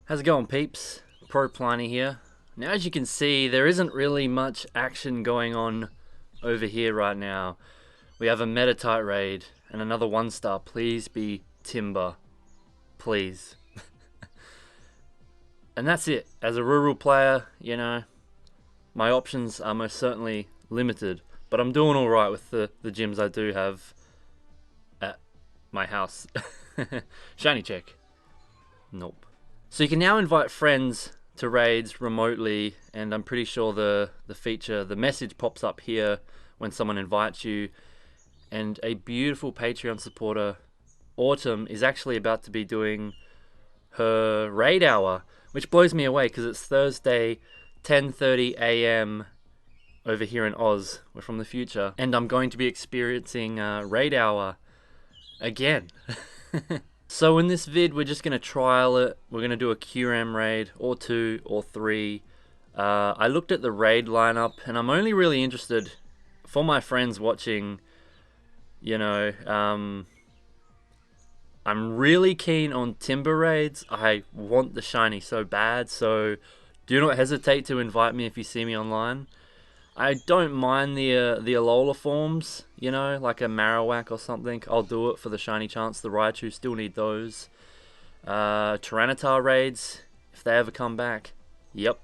How's it going, peeps? Pro Pliny here. Now, as you can see, there isn't really much action going on over here right now. We have a Metatite raid and another 1-star. Please be Timber. Please. And that's it. As a rural player, you know, my options are most certainly limited. But I'm doing alright with the gyms I do have at my house. Shiny check. Nope. So you can now invite friends to raids remotely, and I'm pretty sure the message pops up here when someone invites you. And a beautiful Patreon supporter, Autumn, is actually about to be doing her raid hour, which blows me away because it's Thursday, 10:30 a.m. over here in Oz. We're from the future, and I'm going to be experiencing raid hour again. So in this vid, we're just going to trial it. We're going to do a Kyurem raid, or 2, or 3. I looked at the raid lineup, and I'm only really interested, for my friends watching, you know, I'm really keen on Timber raids. I want the shiny so bad, so do not hesitate to invite me if you see me online. I don't mind the Alola forms, you know, like a Marowak or something. I'll do it for the shiny chance. The Raichu, still need those. Tyranitar raids, if they ever come back. Yep,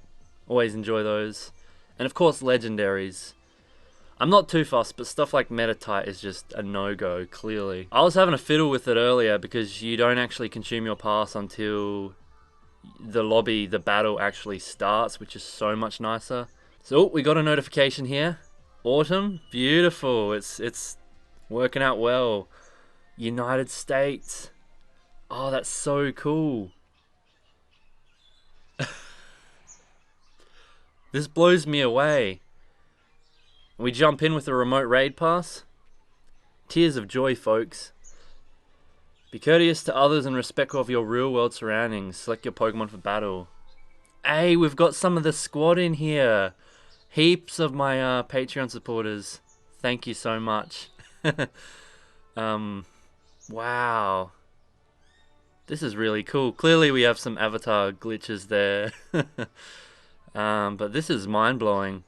always enjoy those. And of course, legendaries. I'm not too fussed, but stuff like Metatite is just a no-go, clearly. I was having a fiddle with it earlier because you don't actually consume your pass until the battle actually starts, which is so much nicer. So we got a notification here. Autumn, beautiful. It's working out well. United States. Oh, that's so cool. This blows me away. We jump in with a remote raid pass. Tears of joy, folks. Be courteous to others and respectful of your real world surroundings. Select your Pokemon for battle. Hey, we've got some of the squad in here. Heaps of my Patreon supporters. Thank you so much. Wow. This is really cool. Clearly we have some avatar glitches there. But this is mind-blowing.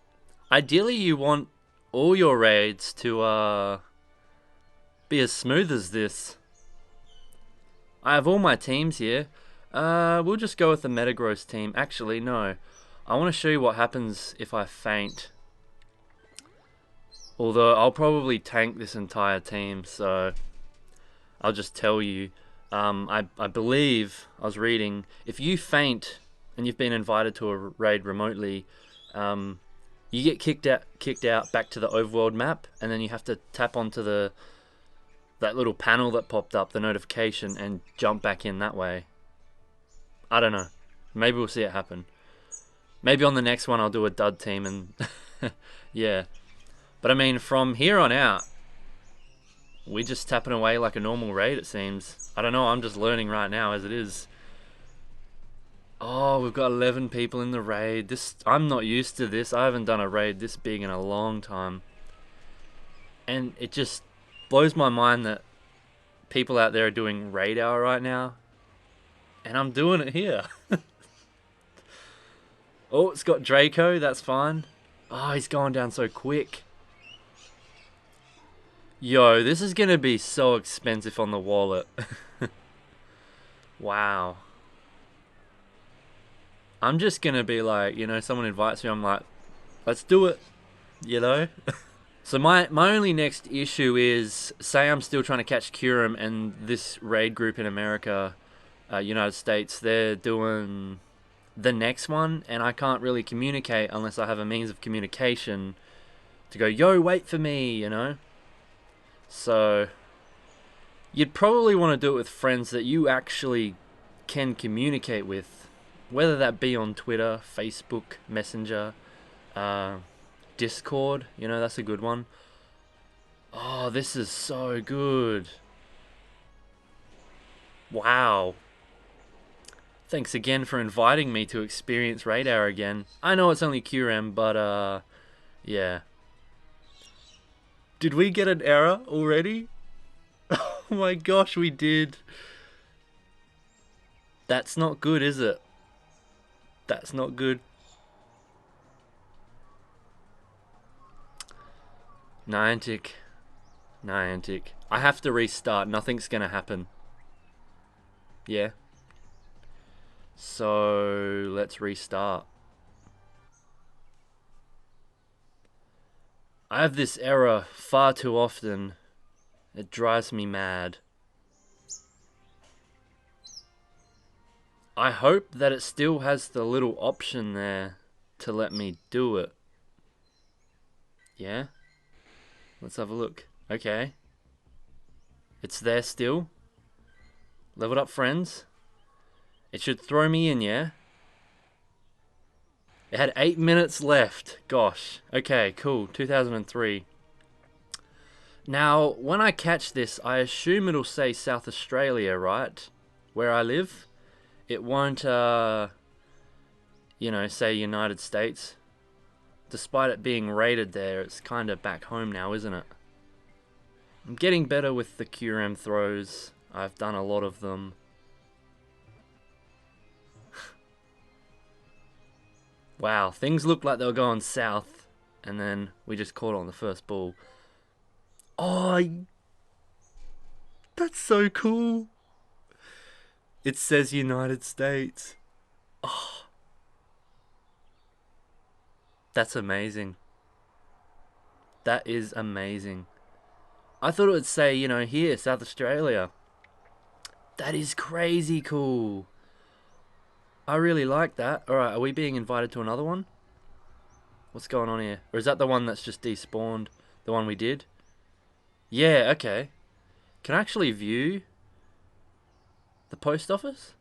Ideally you want all your raids to be as smooth as this. I have all my teams here. We'll just go with the Metagross team. Actually, no. I want to show you what happens if I faint. Although I'll probably tank this entire team, so I'll just tell you. I believe, I was reading, if you faint and you've been invited to a raid remotely, you get kicked out back to the overworld map, and then you have to tap onto that little panel that popped up, the notification, and jump back in that way. I don't know. Maybe we'll see it happen. Maybe on the next one I'll do a dud team and yeah. But I mean, from here on out, we're just tapping away like a normal raid, it seems. I don't know, I'm just learning right now as it is. Oh, we've got 11 people in the raid. I'm not used to this. I haven't done a raid this big in a long time. And it just blows my mind that people out there are doing raid hour right now. And I'm doing it here. Oh, it's got Draco, that's fine. Oh, he's going down so quick. Yo, this is gonna be so expensive on the wallet. Wow. I'm just gonna be like, you know, someone invites me, I'm like, let's do it, you know? So my only next issue is, say I'm still trying to catch Kyurem and this raid group in America, United States, they're doing the next one, and I can't really communicate unless I have a means of communication to go, yo, wait for me, you know? So you'd probably want to do it with friends that you actually can communicate with, whether that be on Twitter, Facebook, Messenger, Discord, you know, that's a good one. Oh, this is so good. Wow. Thanks again for inviting me to experience raid hour again. I know it's only Kyurem, but yeah. Did we get an error already? Oh my gosh, we did. That's not good, is it? That's not good. Niantic. Niantic. I have to restart. Nothing's gonna happen. Yeah. So let's restart. I have this error far too often. It drives me mad. I hope that it still has the little option there to let me do it. Yeah? Let's have a look. Okay. It's there still. Leveled up friends. It should throw me in, yeah? It had 8 minutes left. Gosh. Okay, cool. 2003. Now, when I catch this, I assume it'll say South Australia, right? Where I live. It won't, say United States. Despite it being rated there, it's kind of back home now, isn't it? I'm getting better with the Kyurem throws. I've done a lot of them. Wow, things looked like they were going south, and then we just caught on the first ball. Oh, that's so cool. It says United States. Oh, that's amazing. That is amazing. I thought it would say, here, South Australia. That is crazy cool. I really like that. Alright, are we being invited to another one? What's going on here? Or is that the one that's just despawned? The one we did? Yeah, okay. Can I actually view the post office?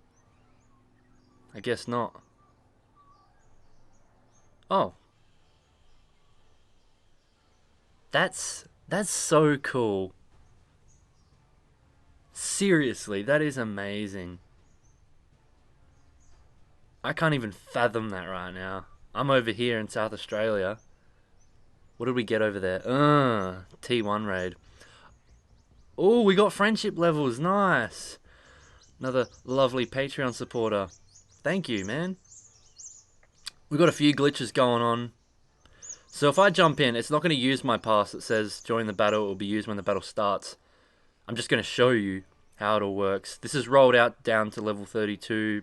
I guess not. Oh. That's so cool. Seriously, that is amazing. I can't even fathom that right now. I'm over here in South Australia. What did we get over there? T1 raid. Oh, we got friendship levels. Nice. Another lovely Patreon supporter. Thank you, man. We got a few glitches going on. So if I jump in, it's not going to use my pass that says join the battle. It will be used when the battle starts. I'm just going to show you how it all works. This is rolled out down to level 32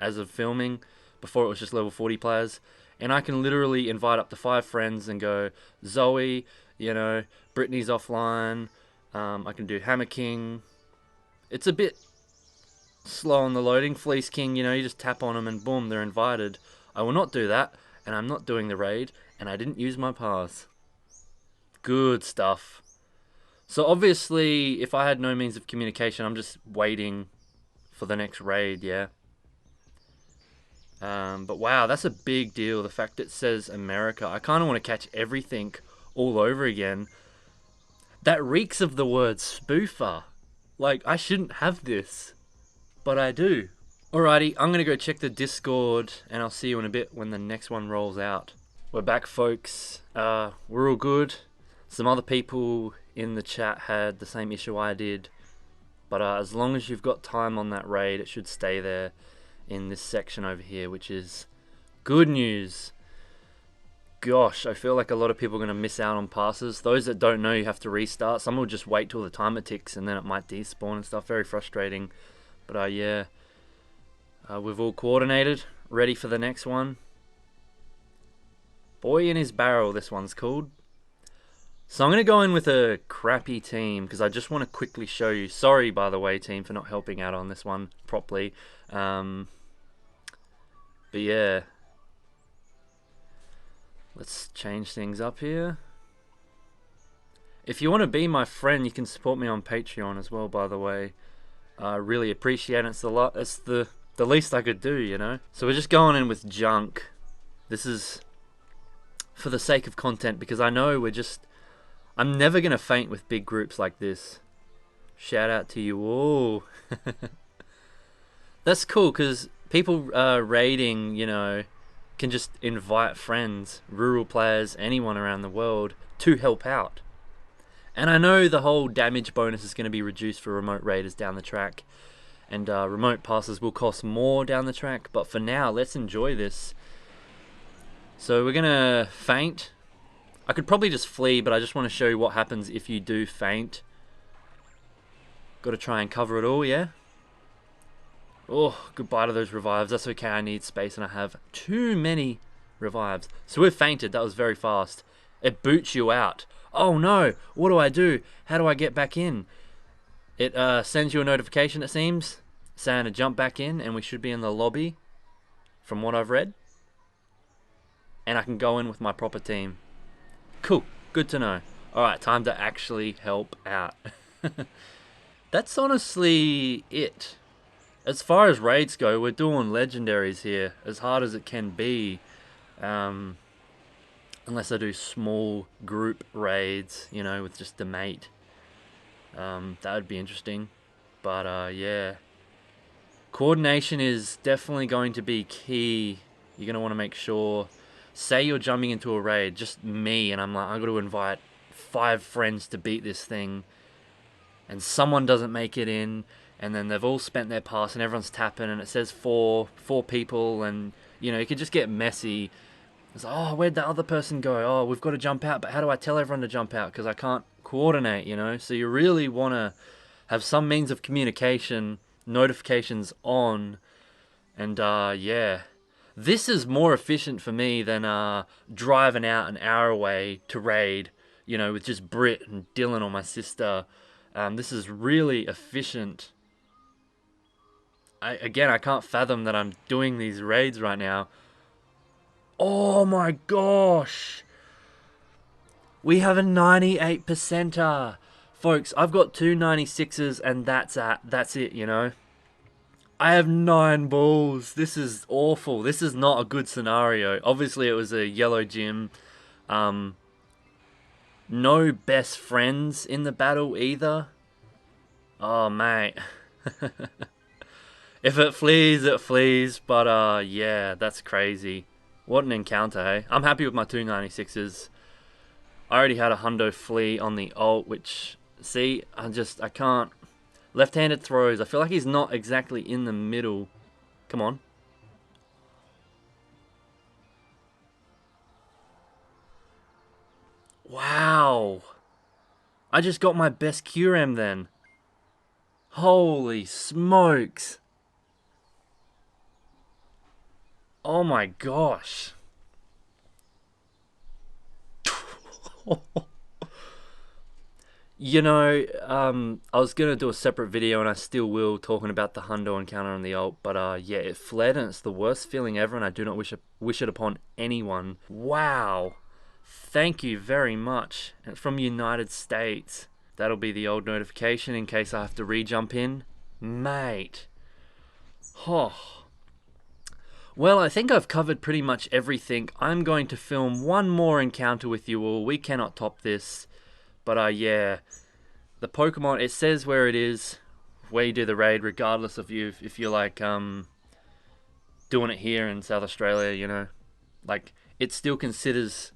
as of filming. Before it was just level 40 players. And I can literally invite up to 5 friends and go, Zoe, Brittany's offline. I can do Hammer King. It's a bit slow on the loading. Fleece King, you just tap on them and boom, they're invited. I will not do that, and I'm not doing the raid, and I didn't use my pass. Good stuff. So obviously, if I had no means of communication, I'm just waiting for the next raid, yeah? But wow, that's a big deal. The fact it says America. I kind of want to catch everything all over again. That reeks of the word spoofer. Like, I shouldn't have this. But I do. Alrighty, I'm going to go check the Discord. And I'll see you in a bit when the next one rolls out. We're back, folks. We're all good. Some other people in the chat had the same issue I did. But as long as you've got time on that raid, it should stay there in this section over here, which is good news. Gosh, I feel like a lot of people are going to miss out on passes. Those that don't know, you have to restart. Some will just wait till the timer ticks and then it might despawn and stuff. Very frustrating. But yeah, we've all coordinated, ready for the next one. Boy in his barrel, this one's called. So I'm going to go in with a crappy team because I just want to quickly show you. Sorry, by the way, team, for not helping out on this one properly. But yeah, let's change things up here. If you want to be my friend, you can support me on Patreon as well, by the way. I really appreciate it. It's the least I could do, So we're just going in with junk. This is for the sake of content because I know I'm never going to faint with big groups like this. Shout out to you all. That's cool because people raiding, can just invite friends, rural players, anyone around the world to help out. And I know the whole damage bonus is going to be reduced for remote raiders down the track. and remote passes will cost more down the track. But for now, let's enjoy this. So we're gonna feint. I could probably just flee, but I just want to show you what happens if you do feint. Got to try and cover it all, yeah? Oh, goodbye to those revives. That's okay, I need space and I have too many revives. So we've fainted, that was very fast. It boots you out. Oh no, what do? How do I get back in? It sends you a notification, it seems, saying to jump back in, and we should be in the lobby, from what I've read. And I can go in with my proper team. Cool, good to know. Alright, time to actually help out. That's honestly it. As far as raids go, we're doing legendaries here, as hard as it can be. Unless I do small group raids, you know, with just a mate. That would be interesting. But yeah. Coordination is definitely going to be key. You're going to want to make sure. Say you're jumping into a raid, just me, and I'm like, I've got to invite 5 friends to beat this thing. And someone doesn't make it in. And then they've all spent their pass and everyone's tapping and it says four people, and you know, it could just get messy. It's like, oh, where'd the other person go? Oh, we've got to jump out, but how do I tell everyone to jump out? Because I can't coordinate, you know? So you really want to have some means of communication, notifications on, and yeah. This is more efficient for me than driving out an hour away to raid, you know, with just Brit and Dylan or my sister. This is really efficient. Again, I can't fathom that I'm doing these raids right now. Oh my gosh. We have a 98%er. Folks, I've got 2 96s and that's it, you know. I have 9 balls. This is awful. This is not a good scenario. Obviously, it was a yellow gym. No best friends in the battle either. Oh, mate. If it flees, it flees. But yeah, that's crazy. What an encounter, hey? I'm happy with my 2 96s. I already had a hundo flee on the ult, which, see, I can't. Left-handed throws. I feel like he's not exactly in the middle. Come on. Wow. I just got my best Kyurem then. Holy smokes. Oh my gosh. You know, I was going to do a separate video, and I still will, talking about the hundo encounter on the ult, but yeah, it fled, and it's the worst feeling ever, and I do not wish it upon anyone. Wow. Thank you very much. And from United States. That'll be the old notification in case I have to re-jump in. Mate. Oh. Well, I think I've covered pretty much everything. I'm going to film one more encounter with you all. We cannot top this. But yeah, the Pokemon, it says where it is, where you do the raid, regardless of you, if you're like doing it here in South Australia, you know, like it still considers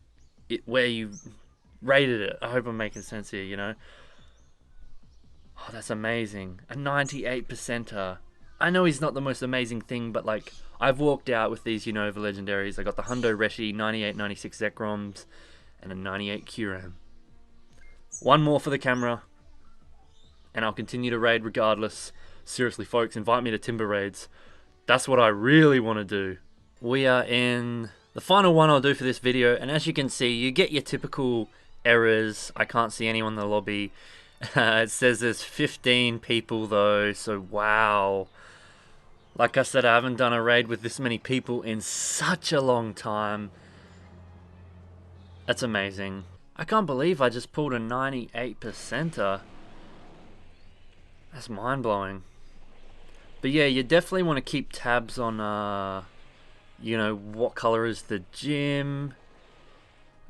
it where you rated it. I hope I'm making sense here, you know. Oh, that's amazing. A 98%er. I know he's not the most amazing thing, but like I've walked out with these Unova legendaries. I got the Hundo Reshi, 98, 96 Zekroms, and a 98 Kyurem. One more for the camera, and I'll continue to raid regardless. Seriously, folks, invite me to Timber raids. That's what I really want to do. We are in the final one I'll do for this video, and as you can see, you get your typical errors. I can't see anyone in the lobby. It says there's 15 people though, so wow. Like I said, I haven't done a raid with this many people in such a long time. That's amazing. I can't believe I just pulled a 98%er. That's mind-blowing. But yeah, you definitely want to keep tabs on, you know, what color is the gym,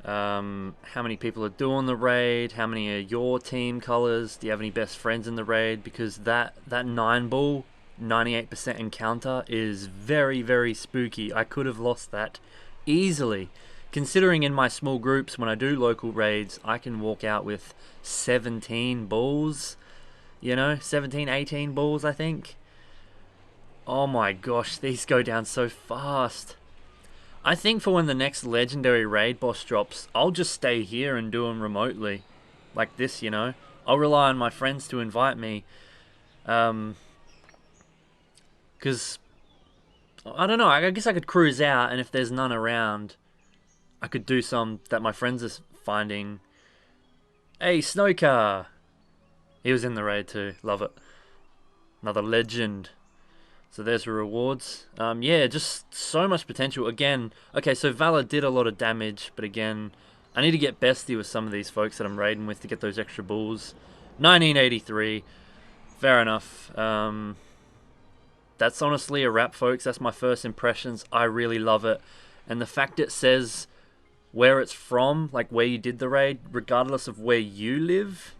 how many people are doing the raid, how many are your team colors, do you have any best friends in the raid, because that 9-ball, 98% encounter is very, very spooky. I could have lost that easily. Considering in my small groups, when I do local raids, I can walk out with 17 balls, you know, 17, 18 balls, I think. Oh my gosh, these go down so fast. I think for when the next legendary raid boss drops, I'll just stay here and do them remotely. Like this, you know. I'll rely on my friends to invite me. Because, I don't know, I guess I could cruise out, and if there's none around, I could do some that my friends are finding. Hey, Snowcar! He was in the raid too. Love it. Another legend. So there's the rewards. Yeah, just so much potential. Again, okay, so Valor did a lot of damage, but again, I need to get bestie with some of these folks that I'm raiding with to get those extra bulls. 1983. Fair enough. That's honestly a wrap, folks. That's my first impressions. I really love it. And the fact it says where it's from, like where you did the raid, regardless of where you live,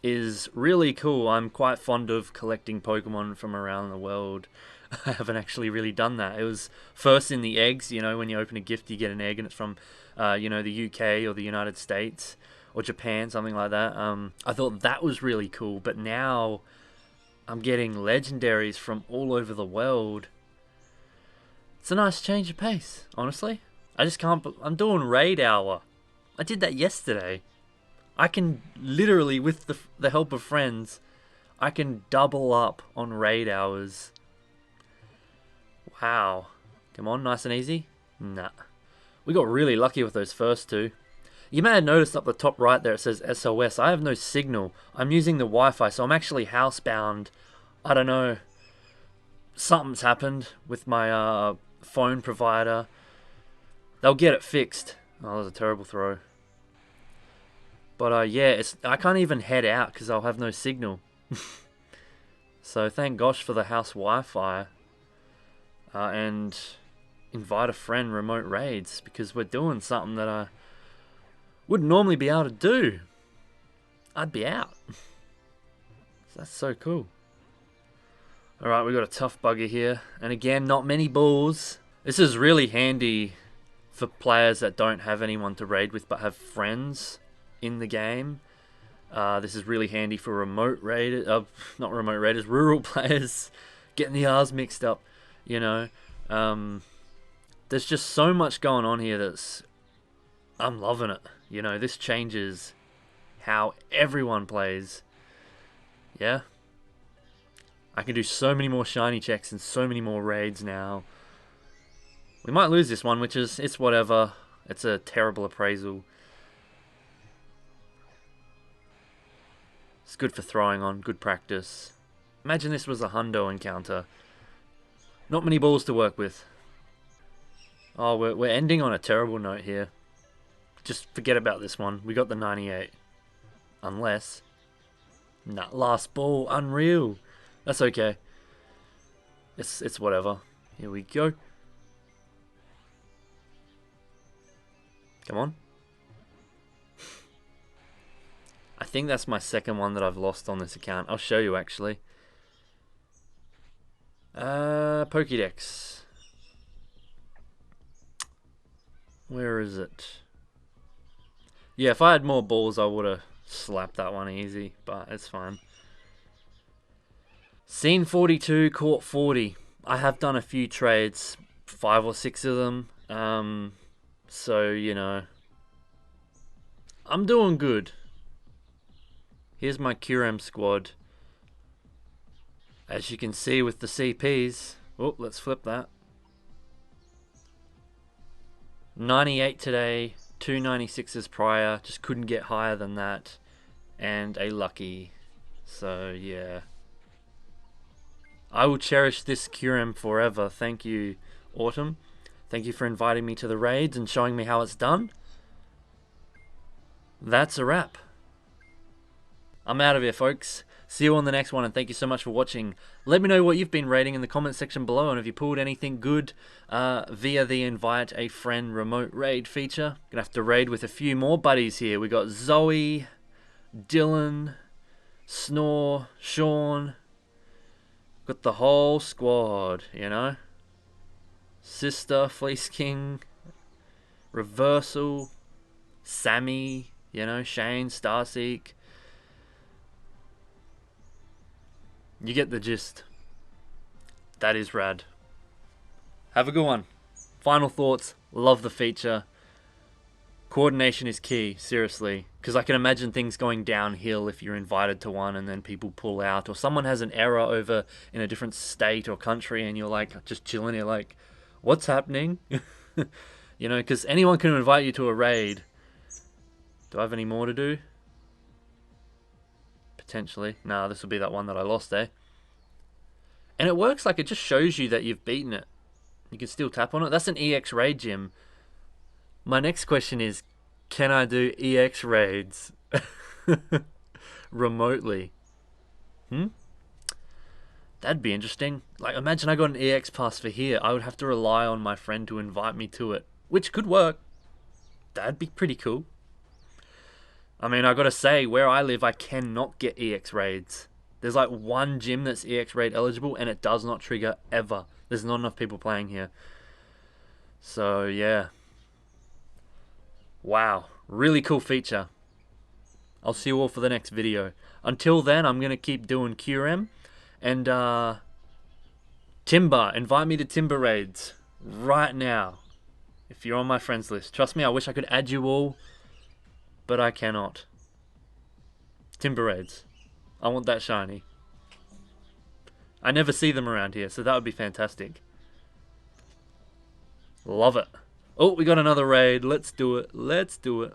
is really cool. I'm quite fond of collecting Pokemon from around the world. I haven't actually really done that. It was first in the eggs, you know, when you open a gift you get an egg and it's from, you know, the UK or the United States or Japan, something like that. I thought that was really cool, but now I'm getting legendaries from all over the world. It's a nice change of pace, honestly. I just can't, I'm doing raid hour. I did that yesterday. I can literally, with the help of friends, I can double up on raid hours. Wow. Come on, nice and easy? Nah. We got really lucky with those first two. You may have noticed up the top right there it says SOS. I have no signal. I'm using the Wi-Fi, so I'm actually housebound. I don't know. Something's happened with my phone provider. They'll get it fixed. Oh, that was a terrible throw. But yeah, I can't even head out because I'll have no signal. So thank gosh for the house Wi-Fi. And invite a friend remote raids because we're doing something that I wouldn't normally be able to do. I'd be out. That's so cool. Alright, we got a tough bugger here. And again, not many balls. This is really handy for players that don't have anyone to raid with but have friends in the game. This is really handy for remote raiders, not remote raiders, rural players. Getting the R's mixed up, you know. There's just so much going on here that's... I'm loving it. You know, this changes how everyone plays. Yeah. I can do so many more shiny checks and so many more raids now. We might lose this one, which is, it's whatever. It's a terrible appraisal. It's good for throwing on, good practice. Imagine this was a hundo encounter. Not many balls to work with. Oh, we're ending on a terrible note here. Just forget about this one. We got the 98. Unless... Nah, last ball. Unreal. That's okay. It's whatever. Here we go. Come on. I think that's my second one that I've lost on this account. I'll show you actually. Pokédex. Where is it? Yeah, if I had more balls, I would have slapped that one easy, but it's fine. Scene 42, Court 40. I have done a few trades, 5 or 6 of them. So, you know, I'm doing good. Here's my Kyurem squad. As you can see with the CPs. Oh, let's flip that. 98 today, 2 96s prior. Just couldn't get higher than that. And a lucky. So, yeah. I will cherish this Kyurem forever. Thank you, Autumn. Thank you for inviting me to the raids and showing me how it's done. That's a wrap. I'm out of here, folks. See you on the next one, and thank you so much for watching. Let me know what you've been rating in the comment section below, and if you pulled anything good via the invite a friend remote raid feature. Gonna have to raid with a few more buddies here. We got Zoe, Dylan, Snore, Sean. Got the whole squad, you know. Sister, Fleece King, Reversal, Sammy, you know, Shane, Starseek. You get the gist. That is rad. Have a good one. Final thoughts. Love the feature. Coordination is key, seriously. Because I can imagine things going downhill if you're invited to one and then people pull out. Or someone has an error over in a different state or country and you're like just chilling here like, what's happening? You know, because anyone can invite you to a raid. Do I have any more to do? Potentially. Nah, this will be that one that I lost, eh? And it works like it just shows you that you've beaten it. You can still tap on it. That's an EX raid gym. My next question is, can I do EX raids remotely? That'd be interesting. Like, imagine I got an EX pass for here. I would have to rely on my friend to invite me to it, which could work. That'd be pretty cool. I mean, I gotta say, where I live, I cannot get EX raids. There's like one gym that's EX raid eligible, and it does not trigger ever. There's not enough people playing here. So, yeah. Wow. Really cool feature. I'll see you all for the next video. Until then, I'm going to keep doing Kyurem. And, Timber. Invite me to Timber raids. Right now. If you're on my friends list. Trust me, I wish I could add you all. But I cannot. Timber raids. I want that shiny. I never see them around here, so that would be fantastic. Love it. Oh, we got another raid. Let's do it. Let's do it.